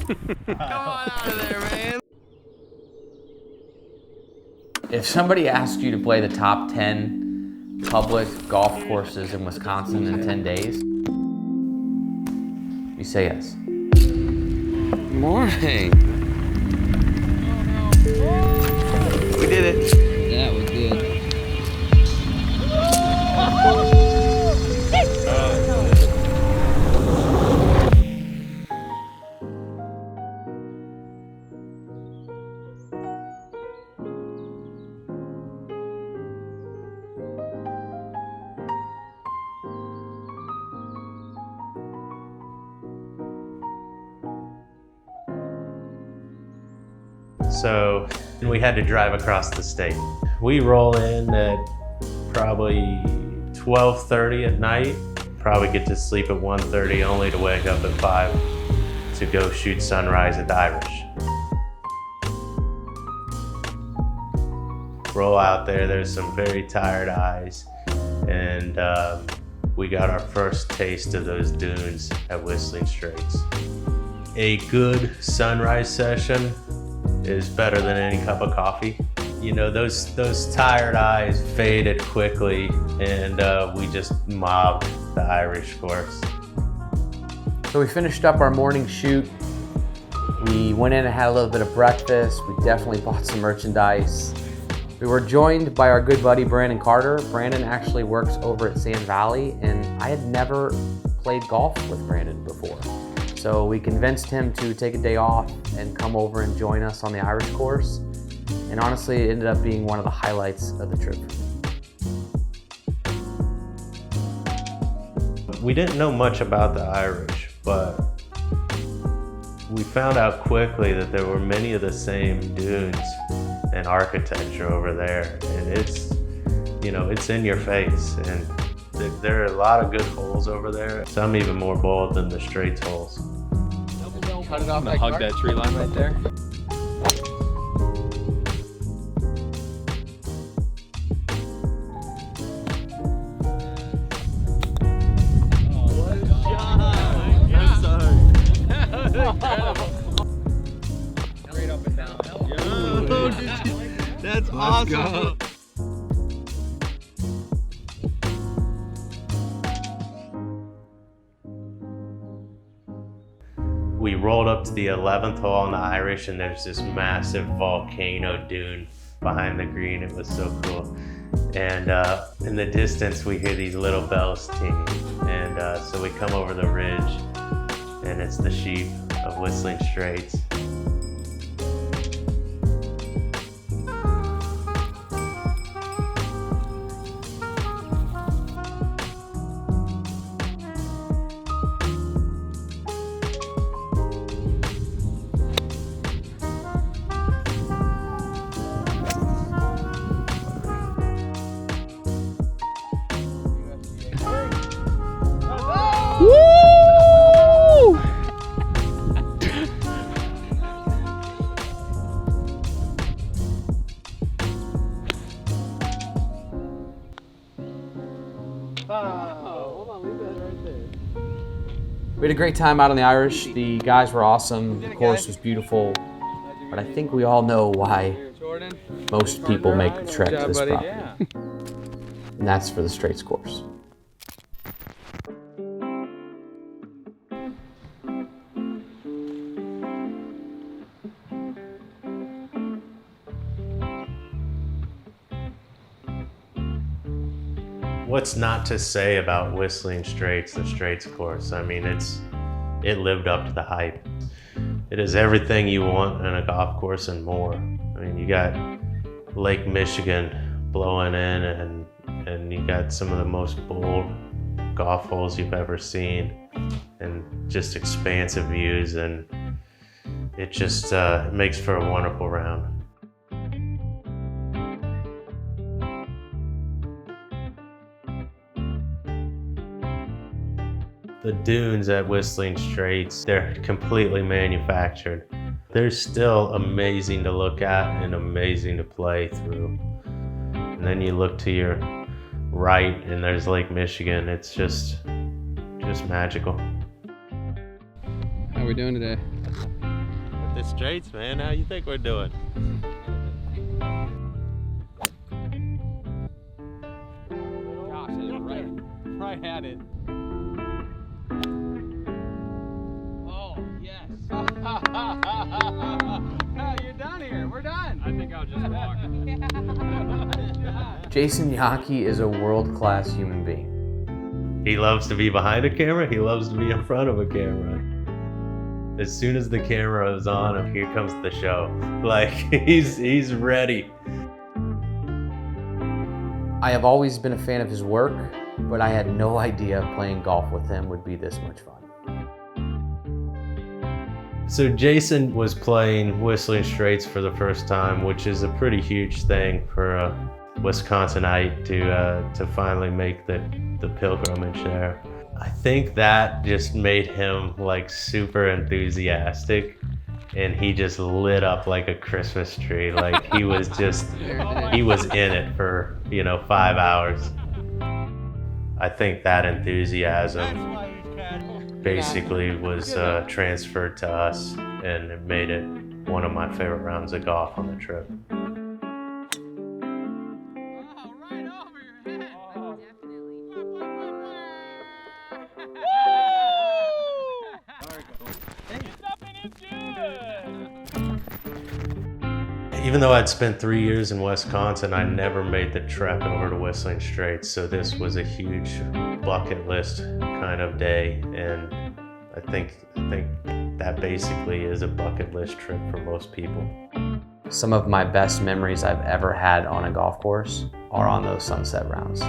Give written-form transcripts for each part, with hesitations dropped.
Come on out of there, man. If somebody asked you to play the top 10 public golf courses in Wisconsin in 10 days, you say yes. Morning. We did it. That was good. So we had to drive across the state. We roll in at probably 12:30 at night, probably get to sleep at 1:30, only to wake up at 5 to go shoot sunrise at the Irish. Roll out there, there's some very tired eyes, and we got our first taste of those dunes at Whistling Straits. A good sunrise session is better than any cup of coffee. You know, those tired eyes faded quickly, and we just mobbed the Irish course. So we finished up our morning shoot. We went in and had a little bit of breakfast. We definitely bought some merchandise. We were joined by our good buddy, Brandon Carter. Brandon actually works over at Sand Valley, and I had never played golf with Brandon before. So we convinced him to take a day off and come over and join us on the Irish course. And honestly, it ended up being one of the highlights of the trip. We didn't know much about the Irish, but we found out quickly that there were many of the same dunes and architecture over there. And it's, you know, it's in your face. And there are a lot of good holes over there. Some even more bold than the Straits holes. Cut it off. I'm gonna hug that tree line right there. Straight up and down. Yo, that's awesome. We rolled up to the 11th hole on the Irish, and there's this massive volcano dune behind the green. It was so cool. And in the distance, we hear these little bells tinging. And so we come over the ridge, and it's the sheep of Whistling Straits. Woo! We had a great time out on the Irish. The guys were awesome. The course was beautiful. But I think we all know why most people make the trek to this property. And that's for the Straits course. What's not to say about Whistling Straits, the Straits course? I mean, it lived up to the hype. It is everything you want in a golf course and more. I mean, you got Lake Michigan blowing in, and you got some of the most bold golf holes you've ever seen, and just expansive views, and it just makes for a wonderful round. The dunes at Whistling Straits, they're completely manufactured. They're still amazing to look at and amazing to play through. And then you look to your right and there's Lake Michigan. It's just magical. How are we doing today? The Straits, man. How you think we're doing? Gosh, it is right at it. Oh, yes. You're done here. We're done. I think I'll just walk. Jason Yaki is a world-class human being. He loves to be behind a camera. He loves to be in front of a camera. As soon as the camera is on, here comes the show. Like, he's ready. I have always been a fan of his work, but I had no idea playing golf with him would be this much fun. So Jason was playing Whistling Straits for the first time, which is a pretty huge thing for a Wisconsinite to finally make the pilgrimage there. I think that just made him like super enthusiastic, and he just lit up like a Christmas tree. Like he was in it for 5 hours. I think that enthusiasm basically was transferred to us, and it made it one of my favorite rounds of golf on the trip. Even though I'd spent 3 years in Wisconsin, I never made the trek over to Whistling Straits, so this was a huge bucket list kind of day, and I think that basically is a bucket list trip for most people. Some of my best memories I've ever had on a golf course are on those sunset rounds. 2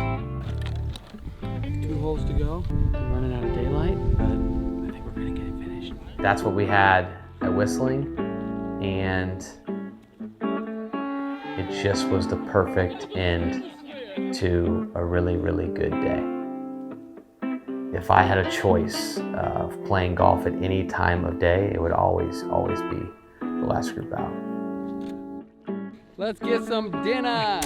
holes to go. We're running out of daylight, but I think we're gonna get it finished. That's what we had at Whistling, and it just was the perfect end to a really, really good day. If I had a choice of playing golf at any time of day, it would always be the last group out. Let's get some dinner.